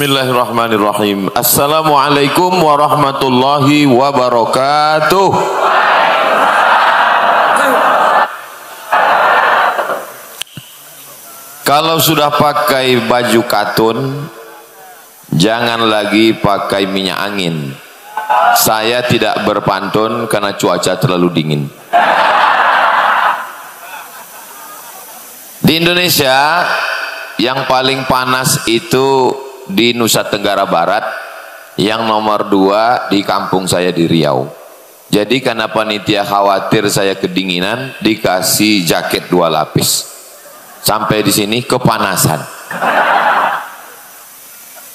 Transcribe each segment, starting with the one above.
Bismillahirrahmanirrahim. Assalamualaikum warahmatullahi wabarakatuh. Kalau sudah pakai baju katun, jangan lagi pakai minyak angin. Saya tidak berpantun karena cuaca terlalu dingin. Di Indonesia yang paling panas itu di Nusa Tenggara Barat, yang nomor 2 di kampung saya di Riau. Jadi karena panitia khawatir saya kedinginan, dikasih jaket 2 lapis. Sampai di sini kepanasan.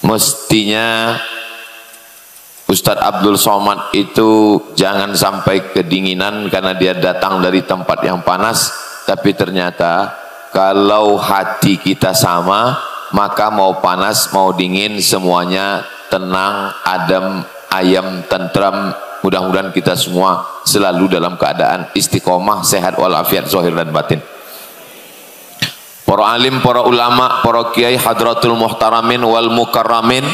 Mestinya Ustadz Abdul Somad itu jangan sampai kedinginan karena dia datang dari tempat yang panas, tapi ternyata kalau hati kita sama, maka mau panas mau dingin semuanya tenang, adem, ayam, tentram. Mudah-mudahan kita semua selalu dalam keadaan istiqomah, sehat walafiat zahir dan batin. Para alim, para ulama, para kiai hadratul muhtaramin wal mukarramin,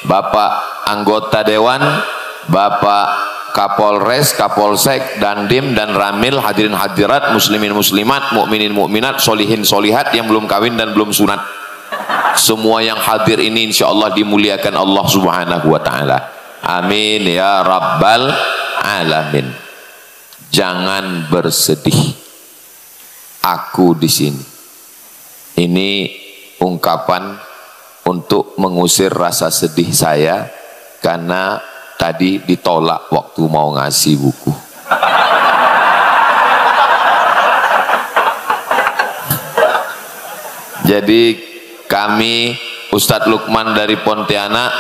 Bapak anggota dewan, Bapak Kapolres, Kapolsek, Dandim dan Ramil, hadirin hadirat, muslimin muslimat, mukminin mukminat, solihin solihat yang belum kawin dan belum sunat. Semua yang hadir ini insyaallah dimuliakan Allah Subhanahu wa taala. Amin ya rabbal alamin. Jangan bersedih. Aku di sini. Ini ungkapan untuk mengusir rasa sedih saya karena tadi ditolak waktu mau ngasih buku. Jadi kami, Ustadz Lukman dari Pontianak,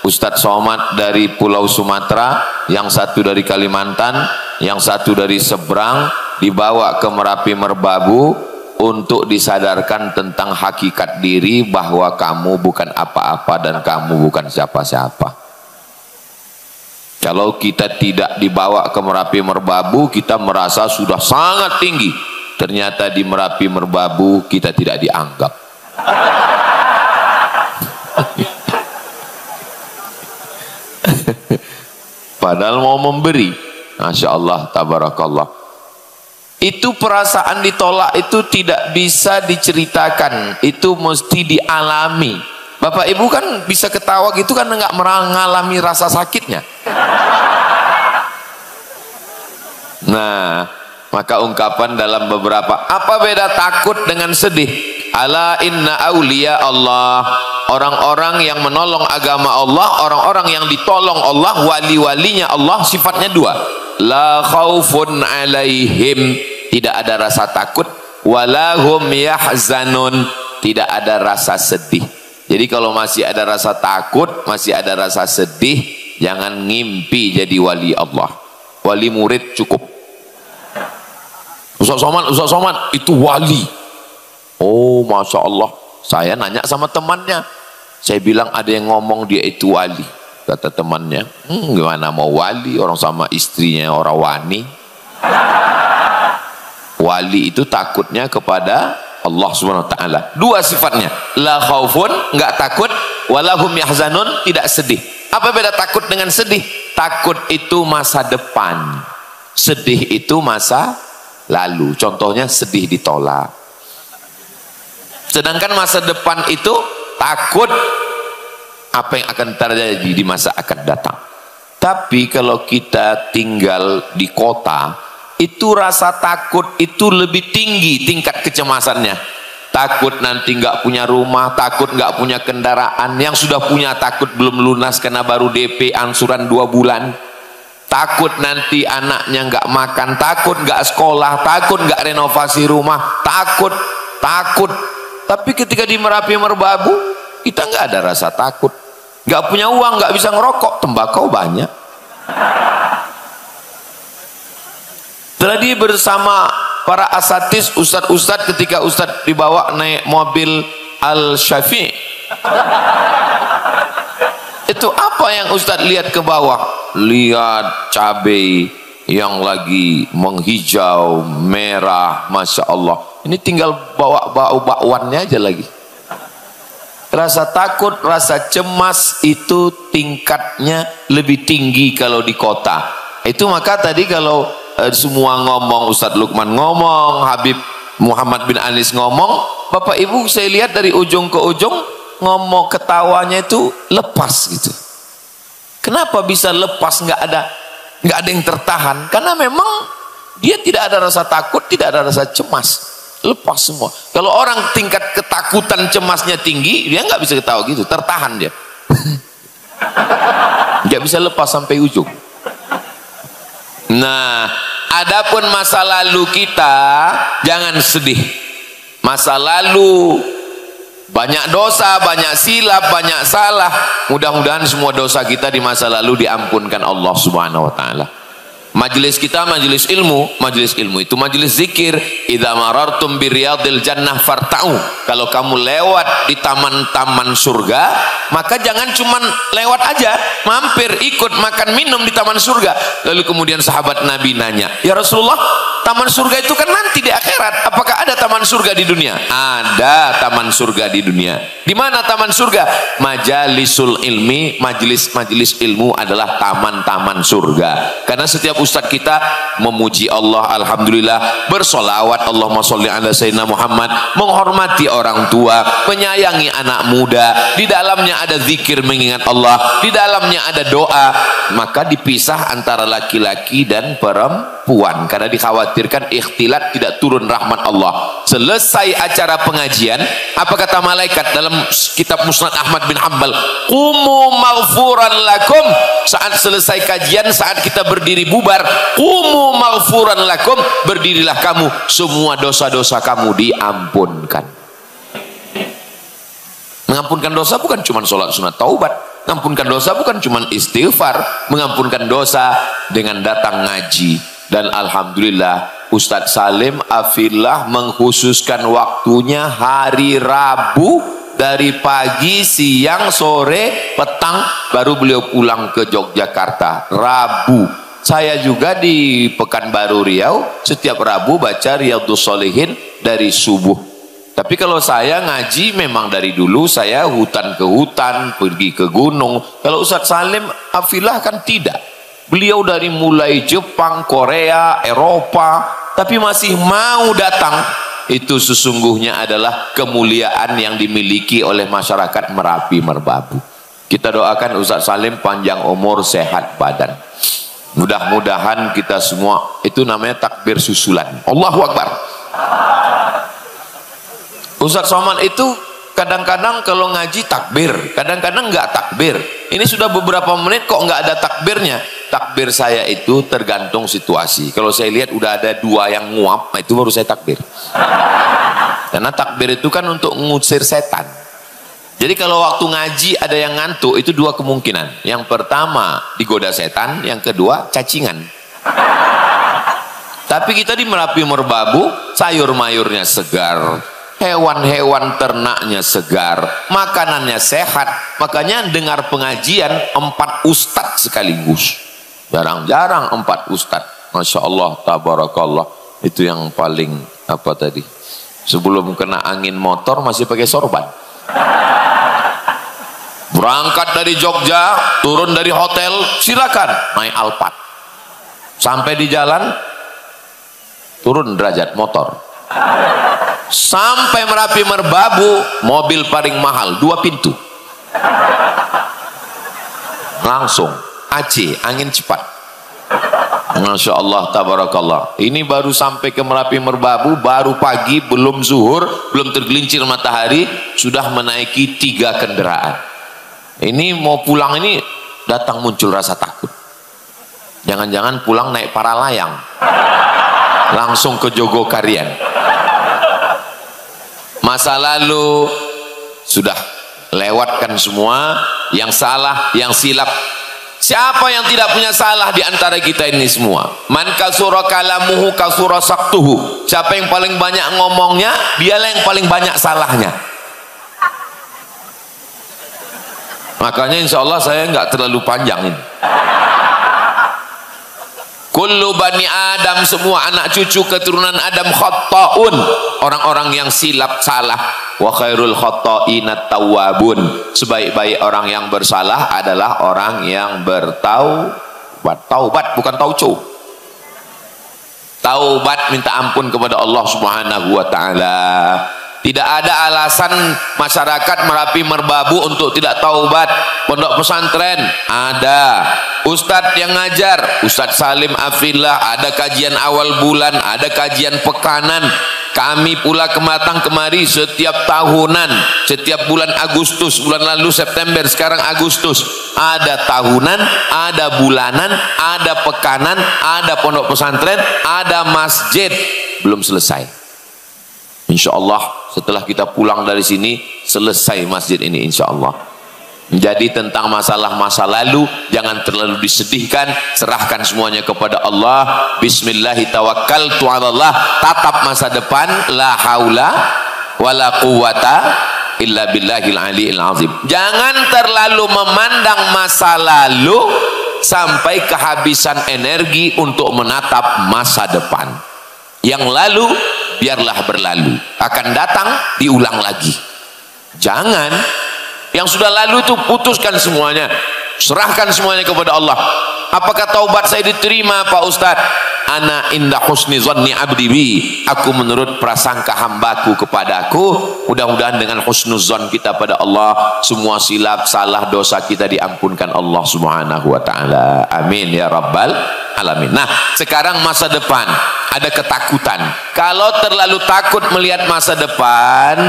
Ustadz Somad dari Pulau Sumatera, yang satu dari Kalimantan, yang satu dari seberang, dibawa ke Merapi Merbabu untuk disadarkan tentang hakikat diri bahwa kamu bukan apa-apa dan kamu bukan siapa-siapa. Kalau kita tidak dibawa ke Merapi Merbabu, kita merasa sudah sangat tinggi. Ternyata di Merapi Merbabu kita tidak dianggap. Padahal mau memberi. Masya Allah, tabarakallah. Itu perasaan ditolak itu tidak bisa diceritakan, itu mesti dialami. Bapak Ibu kan bisa ketawa gitu kan nggak mengalami rasa sakitnya. Nah, maka ungkapan dalam beberapa, apa beda takut dengan sedih? Ala inna auliya Allah, orang-orang yang menolong agama Allah, orang-orang yang ditolong Allah, wali-walinya Allah, sifatnya 2. La khaufun alaihim, tidak ada rasa takut, walahum yahzanun, tidak ada rasa sedih. Jadi kalau masih ada rasa takut, masih ada rasa sedih, jangan ngimpi jadi wali Allah. Wali murid cukup. Ustaz Somad itu wali. Oh Masya Allah. Saya nanya sama temannya, saya bilang ada yang ngomong dia itu wali. Kata temannya, gimana mau wali, orang sama istrinya orang wani. Wali itu takutnya kepada Allah Subhanahu wa taala. 2 sifatnya, la khaufun, enggak takut, walahum yahzanun, tidak sedih. Apa beda takut dengan sedih? Takut itu masa depan, sedih itu masa lalu. Contohnya sedih ditolak. Sedangkan masa depan itu takut apa yang akan terjadi di masa akan datang. Tapi kalau kita tinggal di kota, itu rasa takut itu lebih tinggi tingkat kecemasannya. Takut nanti nggak punya rumah, takut nggak punya kendaraan. Yang sudah punya takut belum lunas karena baru DP angsuran 2 bulan. Takut nanti anaknya nggak makan, takut nggak sekolah, takut nggak renovasi rumah, takut. Tapi ketika di Merapi Merbabu, kita nggak ada rasa takut. Nggak punya uang, nggak bisa ngerokok, tembakau banyak. Tadi bersama para asatis, ustadz ketika ustadz dibawa naik mobil Al-Syafi', itu apa yang ustadz lihat ke bawah? Lihat cabai yang lagi menghijau, merah, Masya Allah. Ini tinggal bawa bakwannya aja lagi. Rasa takut, rasa cemas itu tingkatnya lebih tinggi kalau di kota. Itu maka tadi kalau semua ngomong, Ustadz Lukman ngomong, Habib Muhammad bin Anis ngomong, Bapak Ibu saya lihat dari ujung ke ujung ngomong, ketawanya itu lepas gitu. Kenapa bisa lepas, nggak ada yang tertahan? Karena memang dia tidak ada rasa takut, tidak ada rasa cemas, lepas semua. Kalau orang tingkat ketakutan cemasnya tinggi, dia nggak bisa ketawa gitu, tertahan dia. Nggak bisa lepas sampai ujung. Nah, adapun masa lalu kita jangan sedih. Masa lalu banyak dosa, banyak silap, banyak salah. Mudah-mudahan semua dosa kita di masa lalu diampunkan Allah Subhanahu wa taala. Majelis kita majelis ilmu itu majelis zikir. Idza marartum biriyadil jannah farta'u. Kalau kamu lewat di taman-taman surga, maka jangan cuman lewat aja, mampir ikut makan minum di taman surga. Lalu kemudian sahabat Nabi nanya, "Ya Rasulullah, taman surga itu kan nanti di akhirat. Apakah ada taman surga di dunia?" Ada taman surga di dunia. Di mana taman surga? Majalisul ilmi, majelis-majelis ilmu adalah taman-taman surga. Karena setiap ustadz kita memuji Allah, alhamdulillah, bersolawat Allahumma sholli ala sayyidina Muhammad, menghormati orang tua, menyayangi anak muda, di dalamnya ada zikir mengingat Allah, di dalamnya ada doa. Maka dipisah antara laki-laki dan perempuan karena dikhawatirkan ikhtilat, tidak turun rahmat Allah. Selesai acara pengajian, apa kata malaikat dalam kitab Musnad Ahmad bin Hanbal? Qumu maghfuran lakum. Saat selesai kajian, saat kita berdiri bubar, qumu maghfuran lakum, berdirilah kamu, semua dosa-dosa kamu diampunkan. Mengampunkan dosa bukan cuma sholat sunat taubat, mengampunkan dosa bukan cuma istighfar, mengampunkan dosa dengan datang ngaji. Dan alhamdulillah Ustadz Salim Afillah mengkhususkan waktunya hari Rabu, dari pagi, siang, sore, petang, baru beliau pulang ke Yogyakarta. Rabu. Saya juga di Pekanbaru Riau setiap Rabu baca Riyadhus Shalihin dari subuh. Tapi kalau saya ngaji memang dari dulu saya hutan ke hutan, pergi ke gunung. Kalau Ustadz Salim Afillah kan tidak. Beliau dari mulai Jepang, Korea, Eropa, tapi masih mau datang. Itu sesungguhnya adalah kemuliaan yang dimiliki oleh masyarakat Merapi Merbabu. Kita doakan Ustadz Salim panjang umur, sehat badan. Mudah-mudahan kita semua, itu namanya takbir susulan. Allahu Akbar. Ustadz Somad itu kadang-kadang kalau ngaji takbir, kadang-kadang nggak takbir. Ini sudah beberapa menit kok nggak ada takbirnya. Takbir saya itu tergantung situasi. Kalau saya lihat udah ada dua yang nguap, itu baru saya takbir. Karena takbir itu kan untuk ngusir setan. Jadi kalau waktu ngaji ada yang ngantuk, itu dua kemungkinan. Yang pertama digoda setan, yang kedua cacingan. Tapi kita di Merapi Merbabu, sayur mayurnya segar, hewan-hewan ternaknya segar, makanannya sehat. Makanya dengar pengajian 4 ustadz sekaligus. Jarang-jarang 4 ustadz. Masya Allah, tabarakallah. Itu yang paling apa tadi? Sebelum kena angin motor masih pakai sorban. Berangkat dari Jogja, turun dari hotel, silakan naik Alphard. Sampai di jalan, turun derajat motor. Sampai Merapi Merbabu, mobil paling mahal 2 pintu. Langsung AC, angin cepat. Masya Allah, tabarakallah. Ini baru sampai ke Merapi Merbabu, baru pagi, belum zuhur, belum tergelincir matahari, sudah menaiki 3 kendaraan. Ini mau pulang ini datang muncul rasa takut. Jangan-jangan pulang naik para layang, langsung ke Jogokarian. Masa lalu sudah lewatkan semua, yang salah, yang silap. Siapa yang tidak punya salah di antara kita ini semua? Man kasura kalamuhu kasura saktuhu. Siapa yang paling banyak ngomongnya, dialah yang paling banyak salahnya. Makanya insya Allah saya nggak terlalu panjang ini. Kullu bani Adam, semua anak cucu keturunan Adam khatta'un, orang-orang yang silap salah. Wa khairul khatta'inat tawwabun, sebaik-baik orang yang bersalah adalah orang yang bertaubat. Taubat bukan tauco. Taubat, minta ampun kepada Allah Subhanahu wa taala. Tidak ada alasan masyarakat Merapi Merbabu untuk tidak taubat. Pondok pesantren ada, ustadz yang ngajar, Ustadz Salim Afillah, ada kajian awal bulan, ada kajian pekanan. Kami pula kematang kemari setiap tahunan, setiap bulan Agustus, bulan lalu September, sekarang Agustus. Ada tahunan, ada bulanan, ada pekanan, ada pondok pesantren, ada masjid. Belum selesai. Insya Allah setelah kita pulang dari sini selesai masjid ini insya Allah. Jadi tentang masalah masa lalu jangan terlalu disedihkan, serahkan semuanya kepada Allah. Bismillahirrahmanirrahim. Tatap masa depan, la haula wala quwata illa billahil aliyil azim. Jangan terlalu memandang masa lalu sampai kehabisan energi untuk menatap masa depan. Yang lalu biarlah berlalu, akan datang diulang lagi. Jangan, yang sudah lalu itu putuskan semuanya, serahkan semuanya kepada Allah. Apakah taubat saya diterima Pak Ustadz? Ana inda husni zanni abdi bi, aku menurut prasangka hambaku kepadaku. Mudah-mudahan dengan husnuzon kita pada Allah, semua silap salah dosa kita diampunkan Allah Subhanahu wa taala. Amin ya rabbal alamin. Nah, sekarang masa depan, ada ketakutan. Kalau terlalu takut melihat masa depan,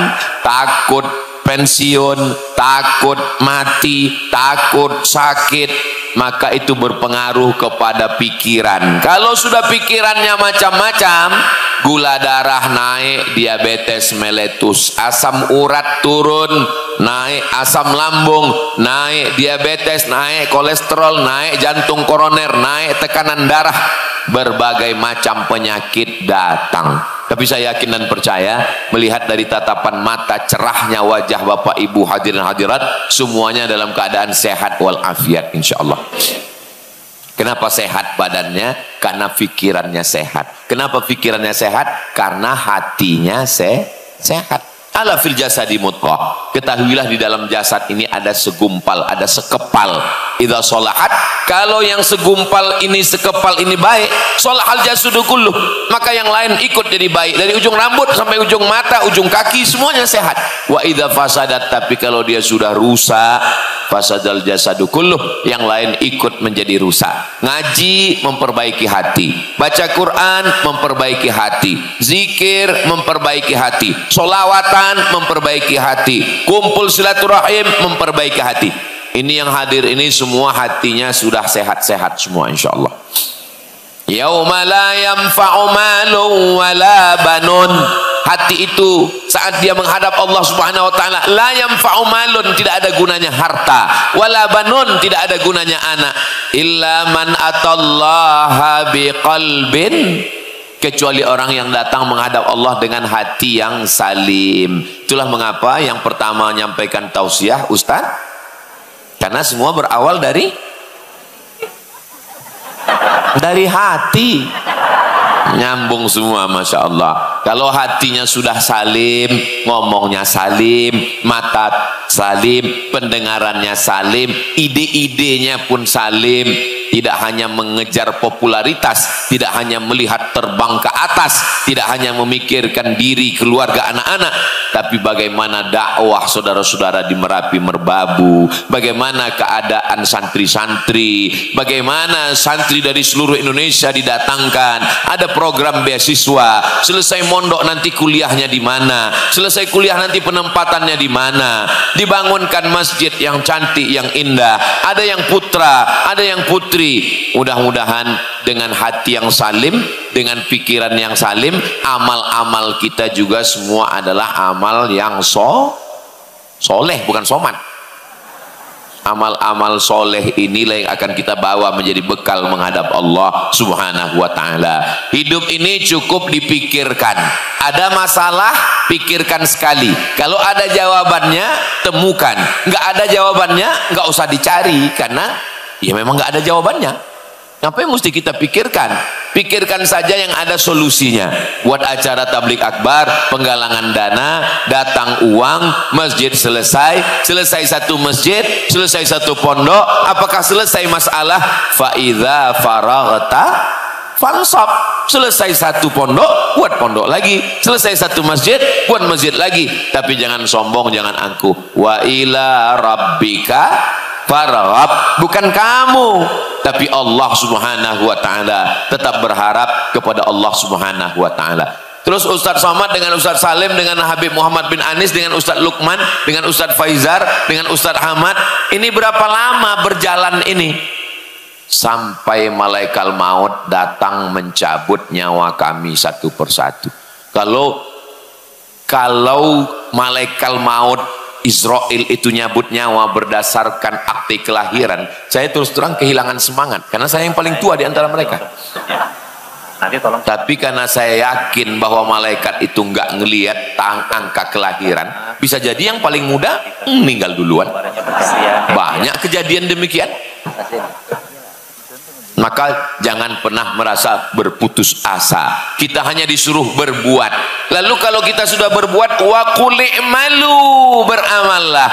takut pensiun, takut mati, takut sakit, maka itu berpengaruh kepada pikiran. Kalau sudah pikirannya macam-macam, gula darah naik, diabetes meletus, asam urat turun, naik asam lambung, naik diabetes, naik kolesterol, naik jantung koroner, naik tekanan darah, berbagai macam penyakit datang. Tapi saya yakin dan percaya, melihat dari tatapan mata cerahnya wajah Bapak Ibu hadirin hadirat, semuanya dalam keadaan sehat walafiat insyaallah. Kenapa sehat badannya? Karena pikirannya sehat. Kenapa pikirannya sehat? Karena hatinya sehat. Ala fil jasadi mudghah. Ketahuilah di dalam jasad ini ada segumpal, ada sekepal. Idza sholahat, kalau yang segumpal ini, sekepal ini baik, sholahal jasadu kulluh, maka yang lain ikut jadi baik. Dari ujung rambut sampai ujung mata, ujung kaki, semuanya sehat. Wa idza fasadat, tapi kalau dia sudah rusak, fasadal jasadu kulluh, yang lain ikut menjadi rusak. Ngaji memperbaiki hati, baca Quran memperbaiki hati, zikir memperbaiki hati, sholawatan memperbaiki hati, kumpul silaturahim memperbaiki hati. Ini yang hadir ini semua hatinya sudah sehat-sehat semua insyaallah. Yauma la yanfa'u malun wala banun. Hati itu saat dia menghadap Allah Subhanahu wa taala, la yanfa'u malun, tidak ada gunanya harta, wala banun, tidak ada gunanya anak, illa man atallaha biqalbin, kecuali orang yang datang menghadap Allah dengan hati yang salim. Itulah mengapa yang pertama menyampaikan tausiah Ustaz, karena semua berawal dari hati. Nyambung semua, masya Allah. Kalau hatinya sudah salim, ngomongnya salim, mata salim, pendengarannya salim, ide-idenya pun salim. Tidak hanya mengejar popularitas, tidak hanya melihat terbang ke atas, tidak hanya memikirkan diri, keluarga, anak-anak, tapi bagaimana dakwah saudara-saudara di Merapi Merbabu, bagaimana keadaan santri-santri, bagaimana santri dari seluruh Indonesia didatangkan, ada program beasiswa, selesai mondok nanti kuliahnya di mana, selesai kuliah nanti penempatannya di mana, dibangunkan masjid yang cantik, yang indah, ada yang putra, ada yang putri. Mudah-mudahan dengan hati yang salim, dengan pikiran yang salim, amal-amal kita juga semua adalah amal yang soleh, bukan somat. Amal-amal soleh inilah yang akan kita bawa menjadi bekal menghadap Allah Subhanahu wa ta'ala. Hidup ini cukup dipikirkan. Ada masalah, pikirkan sekali. Kalau ada jawabannya, temukan. Nggak ada jawabannya, nggak usah dicari, karena ya memang nggak ada jawabannya. Apa yang mesti kita pikirkan? Pikirkan saja yang ada solusinya. Buat acara tablik akbar, penggalangan dana, datang uang, masjid selesai satu masjid, selesai satu pondok. Apakah selesai masalah? Fa idza faraghta fansab. Selesai satu pondok, buat pondok lagi. Selesai satu masjid, buat masjid lagi. Tapi jangan sombong, jangan angkuh. Wa ila rabbika farghab. Bukan kamu, tapi Allah subhanahu wa ta'ala. Tetap berharap kepada Allah subhanahu wa ta'ala. Terus Ustadz Somad dengan Ustadz Salim, dengan Habib Muhammad bin Anis, dengan Ustadz Lukman, dengan Ustadz Faizar, dengan Ustadz Ahmad, ini berapa lama berjalan ini? Sampai malaikat maut datang mencabut nyawa kami satu persatu. Kalau malaikat maut Israel itu nyabut nyawa berdasarkan akte kelahiran, saya terus terang kehilangan semangat karena saya yang paling tua di antara mereka. Tapi karena saya yakin bahwa malaikat itu nggak ngelihat angka kelahiran, bisa jadi yang paling muda meninggal duluan. Banyak kejadian demikian. Maka jangan pernah merasa berputus asa. Kita hanya disuruh berbuat. Lalu kalau kita sudah berbuat, wa qul i'malu, beramallah,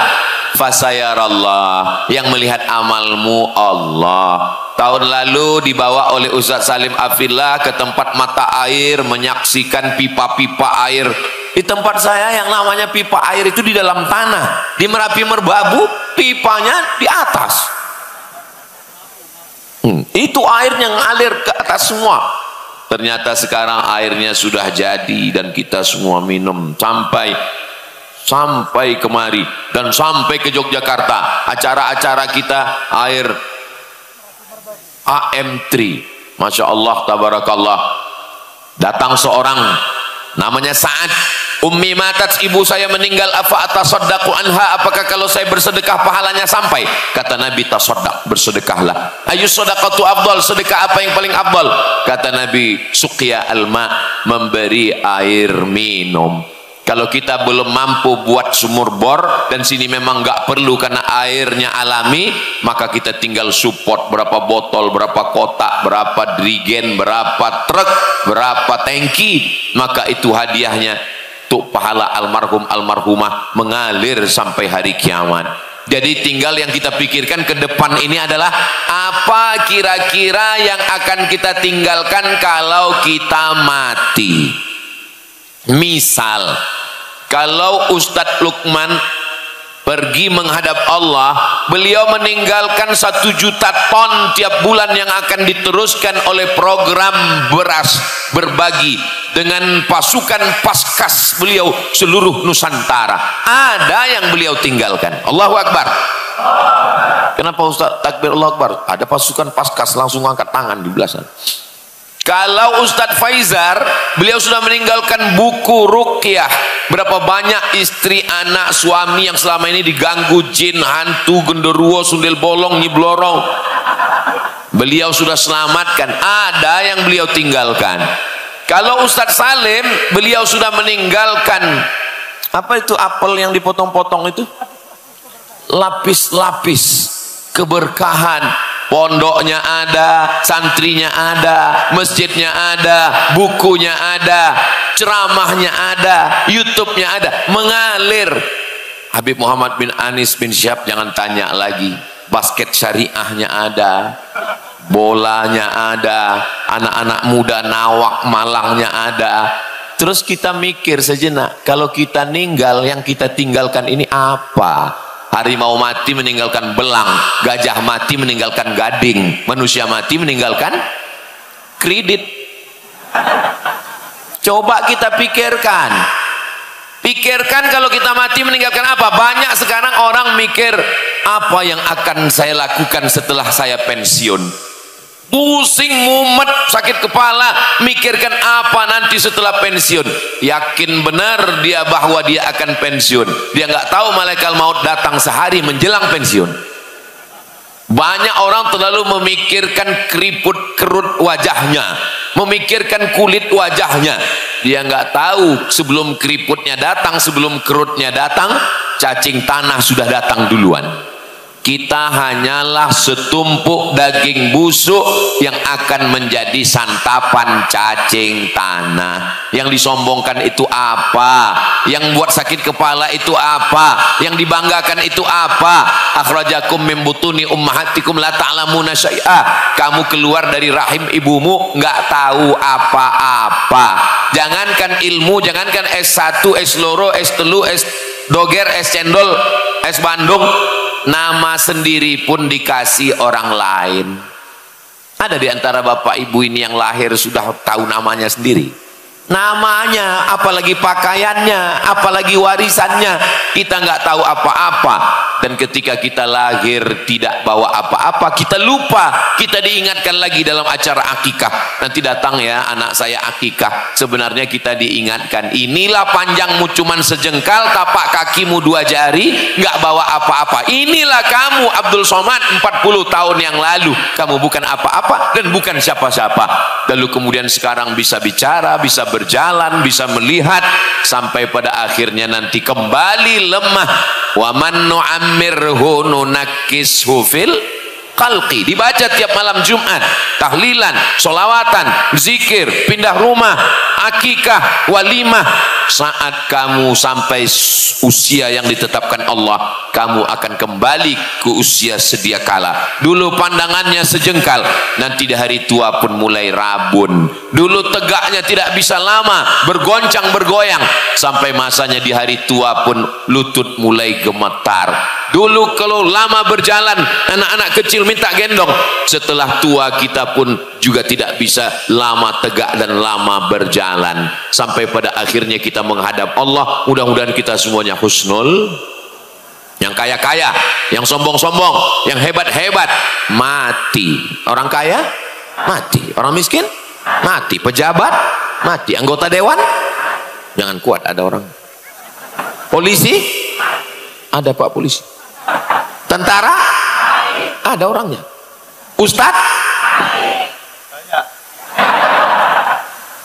fasayarallah, yang melihat amalmu Allah. Tahun lalu dibawa oleh Ustadz Salim Afillah ke tempat mata air, menyaksikan pipa-pipa air. Di tempat saya yang namanya pipa air itu di dalam tanah, di Merapi Merbabu pipanya di atas. Itu airnya ngalir ke atas semua. Ternyata sekarang airnya sudah jadi dan kita semua minum sampai kemari dan sampai ke Yogyakarta. Acara-acara kita air AM3. Masya Allah, tabarakallah. Datang seorang namanya Sa'ad. Ummi matat, ibu saya meninggal, afa atasaddaqu anha, apakah kalau saya bersedekah pahalanya sampai? Kata Nabi, tasaddaq, bersedekahlah. Ayu sadaqatu afdal, sedekah apa yang paling afdal? Kata Nabi, suqya alma, memberi air minum. Kalau kita belum mampu buat sumur bor dan sini memang nggak perlu karena airnya alami, maka kita tinggal support berapa botol, berapa kotak, berapa drigen, berapa truk, berapa tangki, maka itu hadiahnya untuk pahala almarhum almarhumah mengalir sampai hari kiamat. Jadi tinggal yang kita pikirkan ke depan ini adalah apa kira-kira yang akan kita tinggalkan kalau kita mati. Misal kalau Ustadz Lukman pergi menghadap Allah, beliau meninggalkan 1 juta ton tiap bulan yang akan diteruskan oleh program beras berbagi dengan pasukan paskas beliau seluruh Nusantara. Ada yang beliau tinggalkan. Allahu Akbar. Kenapa Ustaz takbir Allahu Akbar? Ada pasukan paskas, langsung angkat tangan di belakang. Kalau Ustadz Faizar, beliau sudah meninggalkan buku ruqyah. Berapa banyak istri, anak, suami yang selama ini diganggu jin, hantu, genderuwo, sundel bolong, nyiblorong, beliau sudah selamatkan. Ada yang beliau tinggalkan. Kalau Ustadz Salim, beliau sudah meninggalkan apa itu apel yang dipotong-potong itu? Lapis-lapis keberkahan. Pondoknya ada, santrinya ada, masjidnya ada, bukunya ada, ceramahnya ada, YouTube-nya ada, mengalir. Habib Muhammad bin Anis bin Syihab jangan tanya lagi. Basket syariahnya ada, bolanya ada, anak-anak muda Nawak Malangnya ada. Terus kita mikir sejenak, kalau kita ninggal, yang kita tinggalkan ini apa? Harimau mati meninggalkan belang, gajah mati meninggalkan gading, manusia mati meninggalkan kredit. Coba kita pikirkan. Pikirkan kalau kita mati meninggalkan apa? Banyak sekarang orang mikir, apa yang akan saya lakukan setelah saya pensiun? Pusing, mumet, sakit kepala, mikirkan apa nanti setelah pensiun. Yakin benar dia bahwa dia akan pensiun. Dia nggak tahu malaikat maut datang sehari menjelang pensiun. Banyak orang terlalu memikirkan keriput kerut wajahnya, memikirkan kulit wajahnya. Dia nggak tahu sebelum keriputnya datang, sebelum kerutnya datang, cacing tanah sudah datang duluan. Kita hanyalah setumpuk daging busuk yang akan menjadi santapan cacing tanah. Yang disombongkan itu apa? Yang buat sakit kepala itu apa? Yang dibanggakan itu apa? Akhrajakum min butuni ummahatikum la ta'lamuna syai'a. Kamu keluar dari rahim ibumu nggak tahu apa-apa. Jangankan ilmu, jangankan S1, S2, S3, S doger, S cendol, S Bandung, nama sendiri pun dikasih orang lain. Ada di antara bapak ibu ini yang lahir sudah tahu namanya sendiri, namanya, apalagi pakaiannya, apalagi warisannya, kita nggak tahu apa-apa. Dan ketika kita lahir tidak bawa apa-apa, kita lupa, kita diingatkan lagi dalam acara akikah. Nanti datang ya anak saya akikah, sebenarnya kita diingatkan, inilah panjangmu cuman sejengkal, tapak kakimu 2 jari, nggak bawa apa-apa. Inilah kamu Abdul Somad 40 tahun yang lalu, kamu bukan apa-apa dan bukan siapa-siapa. Lalu kemudian sekarang bisa bicara, bisa berjalan, bisa melihat, sampai pada akhirnya nanti kembali lemah. Wa man nu'ammirhu nunakkishu fil khalqi. Dibaca tiap malam Jumat, tahlilan, solawatan, zikir, pindah rumah, akikah, walimah. Saat kamu sampai usia yang ditetapkan Allah, kamu akan kembali ke usia sedia kala. Dulu pandangannya sejengkal, nanti di hari tua pun mulai rabun. Dulu tegaknya tidak bisa lama, bergoncang bergoyang, sampai masanya di hari tua pun lutut mulai gemetar. Dulu kalau lama berjalan, anak-anak kecil minta gendong, setelah tua kita pun juga tidak bisa lama tegak dan lama berjalan, sampai pada akhirnya kita menghadap Allah. Mudah-mudahan kita semuanya husnul. Yang kaya-kaya, yang sombong-sombong, yang hebat-hebat mati. Orang kaya mati, orang miskin mati, pejabat mati, anggota dewan jangan kuat, ada orang. Polisi ada pak polisi, tentara ada orangnya, ustadz.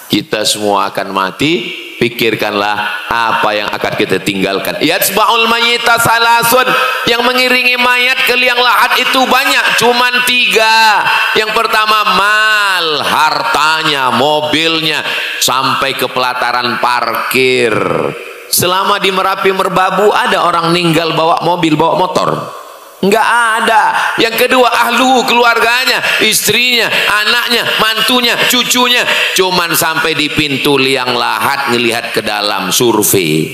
Kita semua akan mati. Pikirkanlah apa yang akan kita tinggalkan. Yatsba'ul mayyita salasun, yang mengiringi mayat ke liang lahat itu banyak, cuman 3. Yang pertama mal, hartanya, mobilnya, sampai ke pelataran parkir. Selama di Merapi Merbabu ada orang meninggal bawa mobil, bawa motor? Enggak ada. Yang kedua ahlu, keluarganya, istrinya, anaknya, mantunya, cucunya, cuman sampai di pintu liang lahat ngelihat ke dalam, survei.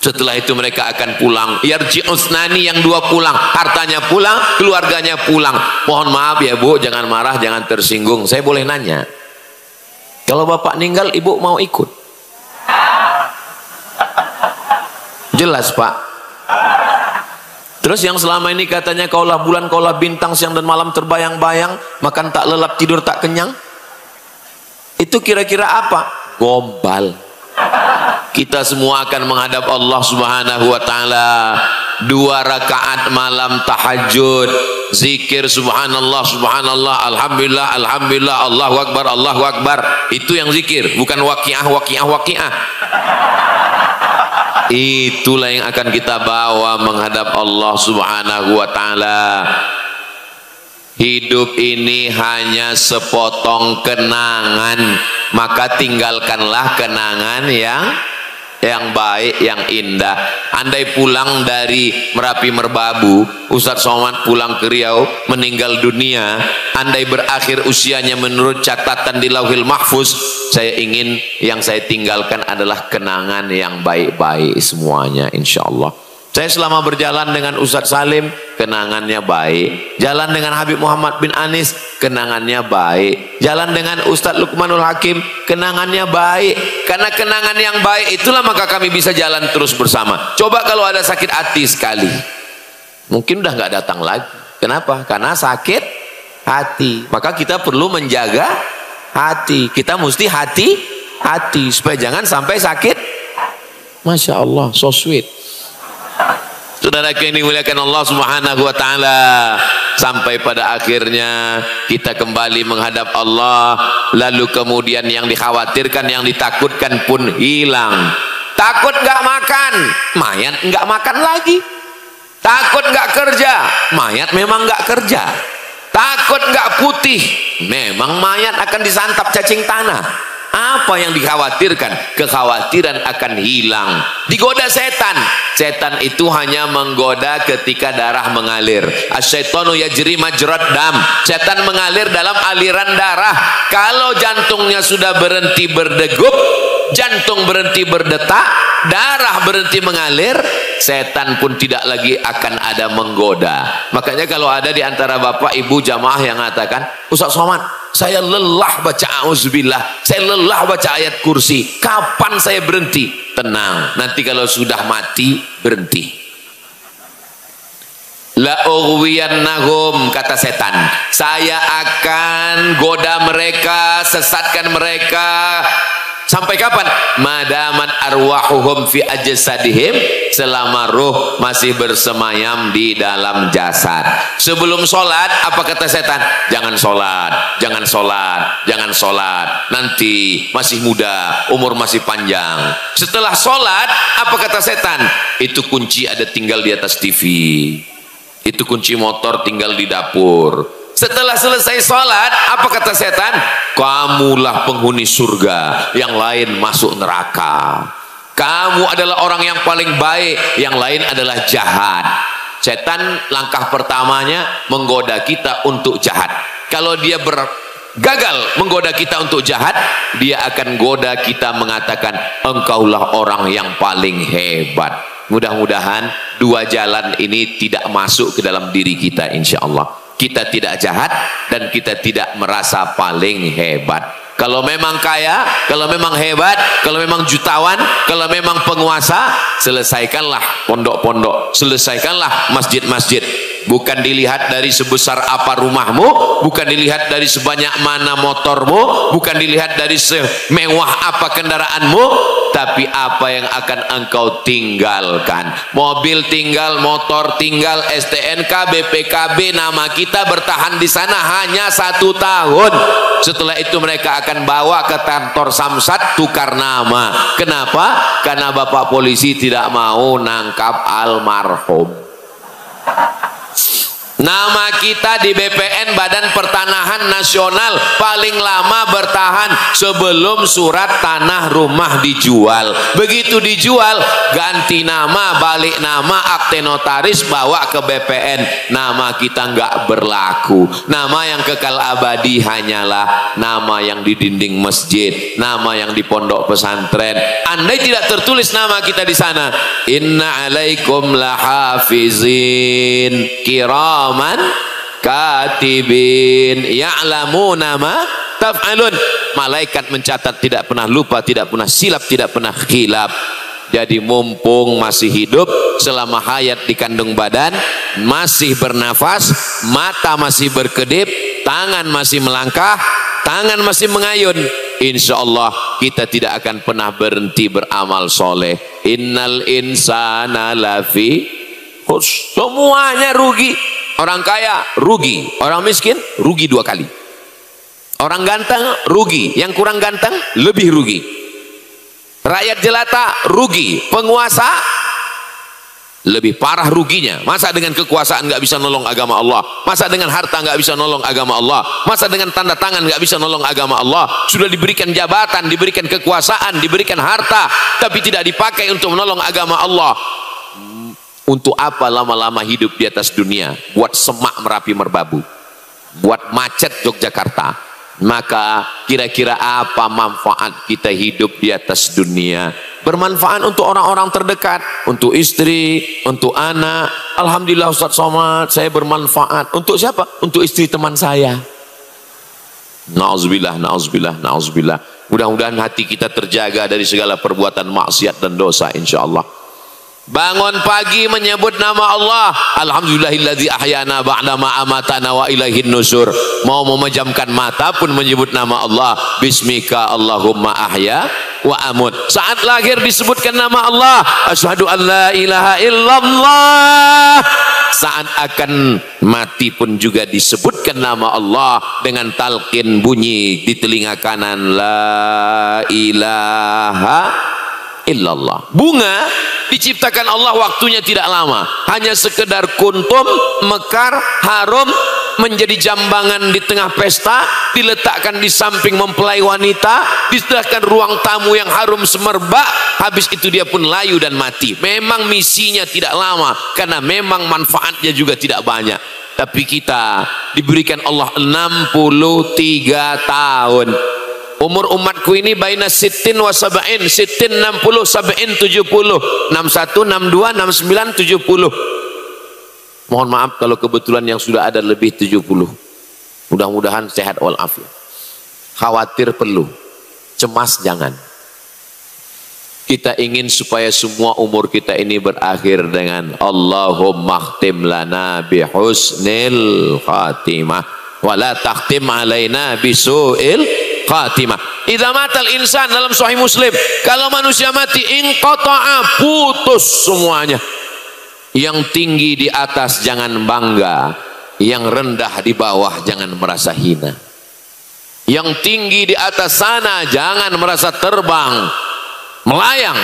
Setelah itu mereka akan pulang. Yarji'usnani, yang 2 pulang, hartanya pulang, keluarganya pulang. Mohon maaf ya Bu, jangan marah, jangan tersinggung, saya boleh nanya, kalau bapak meninggal ibu mau ikut? Jelas pak. Terus yang selama ini katanya kaulah bulan, kaulah bintang, siang dan malam terbayang-bayang, makan tak lelap, tidur tak kenyang, itu kira-kira apa? Gombal. Kita semua akan menghadap Allah Subhanahu wa ta'ala. 2 rakaat malam tahajud, zikir subhanallah, subhanallah, alhamdulillah, alhamdulillah, Allahu akbar, Allahu akbar. Itu yang zikir, bukan waqiah, waqiah, waqiah. Itulah yang akan kita bawa menghadap Allah Subhanahu wa ta'ala. Hidup ini hanya sepotong kenangan, maka tinggalkanlah kenangan yang baik, yang indah. Andai pulang dari Merapi Merbabu, Ustadz Somad pulang ke Riau, meninggal dunia, andai berakhir usianya menurut catatan di Lauhil Mahfuz, saya ingin yang saya tinggalkan adalah kenangan yang baik-baik semuanya, insya Allah. Saya selama berjalan dengan Ustadz Salim, kenangannya baik. Jalan dengan Habib Muhammad bin Anis, kenangannya baik. Jalan dengan Ustadz Luqmanul Hakim, kenangannya baik. Karena kenangan yang baik itulah maka kami bisa jalan terus bersama. Coba kalau ada sakit hati sekali, mungkin udah nggak datang lagi. Kenapa? Karena sakit hati. Maka kita perlu menjaga hati. Kita mesti hati-hati supaya jangan sampai sakit. Masya Allah, so sweet. Saudara yang dimuliakan Allah Subhanahu wa ta'ala, sampai pada akhirnya kita kembali menghadap Allah. Lalu kemudian yang dikhawatirkan, yang ditakutkan pun hilang. Takut nggak makan, mayat nggak makan lagi. Takut nggak kerja, mayat memang nggak kerja. Takut nggak putih, memang mayat akan disantap cacing tanah. Apa yang dikhawatirkan? Kekhawatiran akan hilang. Digoda setan. Setan itu hanya menggoda ketika darah mengalir. Asyaitonu yajri majrad dam. Setan mengalir dalam aliran darah. Kalau jantungnya sudah berhenti berdegup, jantung berhenti berdetak, darah berhenti mengalir, setan pun tidak lagi akan ada menggoda. Makanya kalau ada di antara bapak ibu jamaah yang mengatakan, Ustaz Somad, saya lelah baca auzubillah, saya lelah baca ayat kursi, kapan saya berhenti? Tenang, nanti kalau sudah mati berhenti. La ughwiyannahum, kata setan, saya akan goda mereka, sesatkan mereka. Sampai kapan? Madaman arwahuhum fi ajsadihim, selama ruh masih bersemayam di dalam jasad. Sebelum sholat, apa kata setan? Jangan sholat, jangan sholat, jangan sholat, nanti masih muda, umur masih panjang. Setelah sholat, apa kata setan? Itu kunci ada tinggal di atas TV, itu kunci motor tinggal di dapur. Setelah selesai sholat, apa kata setan? Kamulah penghuni surga, yang lain masuk neraka. Kamu adalah orang yang paling baik, yang lain adalah jahat. Setan langkah pertamanya menggoda kita untuk jahat. Kalau dia gagal menggoda kita untuk jahat, dia akan goda kita mengatakan, engkaulah orang yang paling hebat. Mudah-mudahan dua jalan ini tidak masuk ke dalam diri kita, insya Allah. Kita tidak jahat dan kita tidak merasa paling hebat. Kalau memang kaya, kalau memang hebat, kalau memang jutawan, kalau memang penguasa, selesaikanlah pondok-pondok, selesaikanlah masjid-masjid. Bukan dilihat dari sebesar apa rumahmu, bukan dilihat dari sebanyak mana motormu, bukan dilihat dari semewah apa kendaraanmu, tapi apa yang akan engkau tinggalkan. Mobil tinggal, motor tinggal, STNK, BPKB, nama kita bertahan di sana hanya 1 tahun. Setelah itu mereka akan bawa ke kantor Samsat, tukar nama. Kenapa? Karena bapak polisi tidak mau nangkap almarhum. Nama kita di BPN, Badan Pertanahan Nasional, paling lama bertahan sebelum surat tanah rumah dijual. Begitu dijual, ganti nama, balik nama, akte notaris, bawa ke BPN. Nama kita nggak berlaku. Nama yang kekal abadi hanyalah nama yang di dinding masjid, nama yang di pondok pesantren. Andai tidak tertulis nama kita di sana, inna alaikum lahafizin kiram katibin ya'lamuna ma taf'alun. Malaikat mencatat, tidak pernah lupa, tidak pernah silap, tidak pernah khilaf. Jadi mumpung masih hidup, selama hayat di kandung badan, masih bernafas, mata masih berkedip, tangan masih melangkah, tangan masih mengayun, insya Allah kita tidak akan pernah berhenti beramal soleh. Innal insana lafi khusr, semuanya rugi. Orang kaya rugi, orang miskin rugi 2 kali. Orang ganteng rugi, yang kurang ganteng lebih rugi. Rakyat jelata rugi, penguasa lebih parah ruginya. Masa dengan kekuasaan nggak bisa nolong agama Allah? Masa dengan harta nggak bisa nolong agama Allah? Masa dengan tanda tangan nggak bisa nolong agama Allah? Sudah diberikan jabatan, diberikan kekuasaan, diberikan harta, tapi tidak dipakai untuk menolong agama Allah. Untuk apa lama-lama hidup di atas dunia? Buat semak Merapi Merbabu, buat macet Yogyakarta. Maka kira-kira apa manfaat kita hidup di atas dunia? Bermanfaat untuk orang-orang terdekat, untuk istri, untuk anak. Alhamdulillah Ustaz Somad, saya bermanfaat. Untuk siapa? Untuk istri teman saya. Na'udzubillah, na'udzubillah, na'udzubillah. Mudah-mudahan hati kita terjaga dari segala perbuatan maksiat dan dosa, insya Allah. Bangun pagi menyebut nama Allah, alhamdulillahilladzi ahyana ba'dama amatana wa ilaihin nusur. Mau memejamkan mata pun menyebut nama Allah, bismika Allahumma ahya wa amut. Saat lahir disebutkan nama Allah, asyhadu an la ilaha illallah. Saat akan mati pun juga disebutkan nama Allah dengan talqin bunyi di telinga kanan, la ilaha illallah. Bunga diciptakan Allah waktunya tidak lama, hanya sekedar kuntum, mekar, harum, menjadi jambangan di tengah pesta, diletakkan di samping mempelai wanita, disediakan ruang tamu yang harum semerbak, habis itu dia pun layu dan mati. Memang misinya tidak lama, karena memang manfaatnya juga tidak banyak. Tapi kita diberikan Allah 63 tahun. Umur umatku ini baina sittin wa sab'in, sittin 60, sab'in 70, 61, 62, 69, 70. Mohon maaf kalau kebetulan yang sudah ada lebih 70. Mudah-mudahan sehat walafiat. Khawatir perlu, cemas jangan. Kita ingin supaya semua umur kita ini berakhir dengan Allahumma khtim lana bihusnil khatimah wa la takhtim alaina bisu'il khatimah. Idza matal insan, dalam sahih Muslim, kalau manusia mati inqata'a, putus semuanya. Yang tinggi di atas jangan bangga, yang rendah di bawah jangan merasa hina. Yang tinggi di atas sana jangan merasa terbang melayang,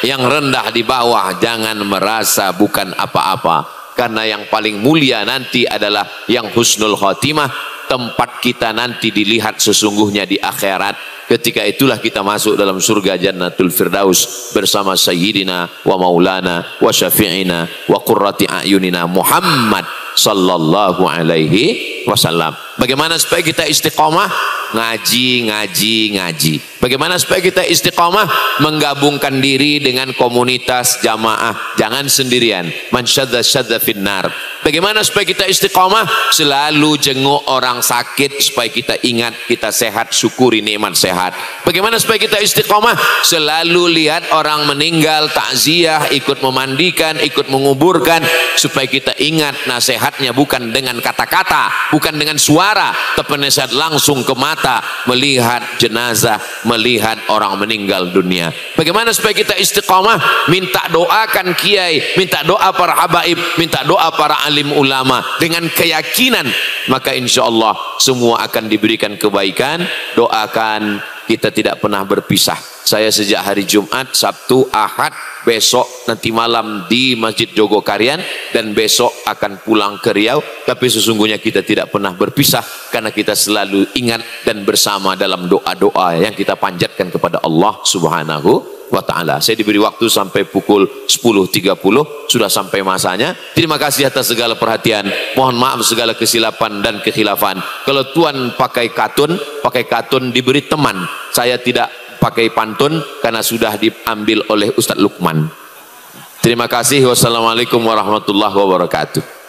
yang rendah di bawah jangan merasa bukan apa-apa, karena yang paling mulia nanti adalah yang husnul khatimah. Tempat kita nanti dilihat sesungguhnya di akhirat. Ketika itulah kita masuk dalam surga Jannatul Firdaus bersama Sayyidina wa Maulana wa Syafi'ina wa Qurrati A'yunina Muhammad sallallahu alaihi wasallam. Bagaimana supaya kita istiqomah? Ngaji, ngaji, ngaji. Bagaimana supaya kita istiqomah? Menggabungkan diri dengan komunitas jamaah, jangan sendirian. Man syadza syadza finnar. Bagaimana supaya kita istiqomah? Selalu jenguk orang sakit supaya kita ingat kita sehat, syukuri nikmat sehat. Bagaimana supaya kita istiqomah? Selalu lihat orang meninggal, takziah, ikut memandikan, ikut menguburkan, supaya kita ingat nasihatnya bukan dengan kata-kata, bukan dengan suara, tapi nasihat langsung ke mata, melihat jenazah, melihat orang meninggal dunia. Bagaimana supaya kita istiqomah? Minta doakan kiai, minta doa para habaib, minta doa para alim ulama dengan keyakinan, maka insya Allah semua akan diberikan kebaikan. Doakan kita tidak pernah berpisah. Saya sejak hari Jumat, Sabtu, Ahad, besok nanti malam di Masjid Jogokarian, dan besok akan pulang ke Riau. Tapi sesungguhnya kita tidak pernah berpisah, karena kita selalu ingat dan bersama dalam doa-doa yang kita panjatkan kepada Allah Subhanahu wa ta'ala. Saya diberi waktu sampai pukul 10.30, sudah sampai masanya. Terima kasih atas segala perhatian. Mohon maaf segala kesilapan dan kekhilafan. Kalau tuan pakai katun diberi teman. Saya tidak pakai pantun karena sudah diambil oleh Ustadz Lukman. Terima kasih. Wassalamualaikum warahmatullahi wabarakatuh.